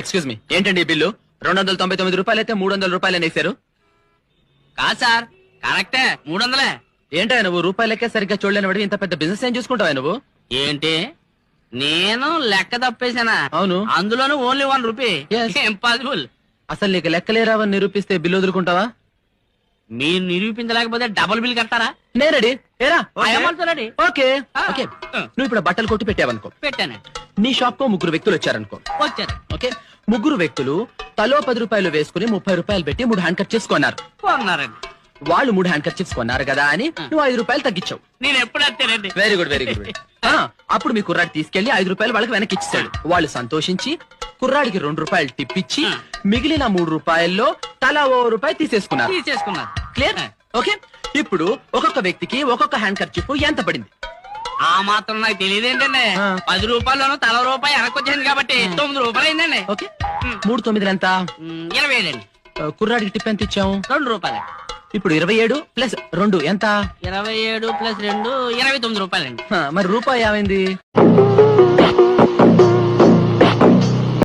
Excuse me, ఏంటండి ఈ bill? 299 రూపాయలు అయితే 300 రూపాయలు వేసారు. కాదు సార్, కరెక్టే 300. ఏంటా నువ్వు రూపాయలకే సరిగ్గా చూడలేని వాడివి, ఇంత పెద్ద బిజినెస్ ఏం చూసుకుంటావా నువ్వు? ఏంటి నేను లెక్క తప్పేశానా? అవును. అందులోనూ ఓన్లీ 1 రూపీ. Yes. ఇంపాసిబుల్. అసలు నీకు లెక్కలేరావని నిరూపిస్తే బిల్లు వదులుకుంటావా? మీరు నిరూపించలేకపోతే డబుల్ బిల్ కట్టారా? నేనడి ఏరా రెడీ. ఓకే ఆ. ఓకే. నువ్వు ఇప్పుడు బట్టలు కొట్టి పెట్టావనుకో, పెట్టానండి. నీ షాప్ కు 3 వ్యక్తులు వచ్చారనుకో. వచ్చారు. ఓకే, 3 వ్యక్తులు తలో 10 రూపాయలు వేసుకుని 30 రూపాయలు పెట్టి 3 హ్యాండ్ కర్చీఫ్స్ కొన్నారు. కొన్నారండి. వాళ్ళు 3 హ్యాండ్ కర్చీఫ్స్ కొన్నారు కదా అని నువ్వు 5 రూపాయలు తగ్గించావు. నేను ఎప్పుడు అంతేనండి. Very good very good. అప్పుడు మీ కుర్రాడు తీసుకెళ్లి 5 రూపాయలు వాళ్ళకి వెనక్కి ఇచ్చాడు. వాళ్ళు సంతోషించి కుర్రాడికి 2 రూపాయలు టిప్ ఇచ్చి మిగిలిన 3 రూపాయల్లో తలా 1 రూపాయి తీసేసుకున్నారు. తీసేసుకున్నారు. క్లియర్? ఓకే, ఇప్పుడు ఒక్కొక్క వ్యక్తికి ఒక్కొక్క హ్యాండ్ కర్చీఫ్ ఎంత పడింది? ఆ మాత్రం నాకు తెలియదేంటండి. ఆ. 10 రూపాయల్లోనూ తల రూపాయి వెనకొచ్చాను కాబట్టి 9 రూపాయలు అయిందండి. ఓకే, 3 9 ఎంత? 27 అండి. కుర్రాడికి టిప్ ఎంత ఇచ్చాము? 2 రూపాయలు. ఇప్పుడు 27 ప్లస్ 2 ఎంత? 27 ప్లస్ 2 29 రూపాయలండి. మరి రూపాయి ఏమైంది?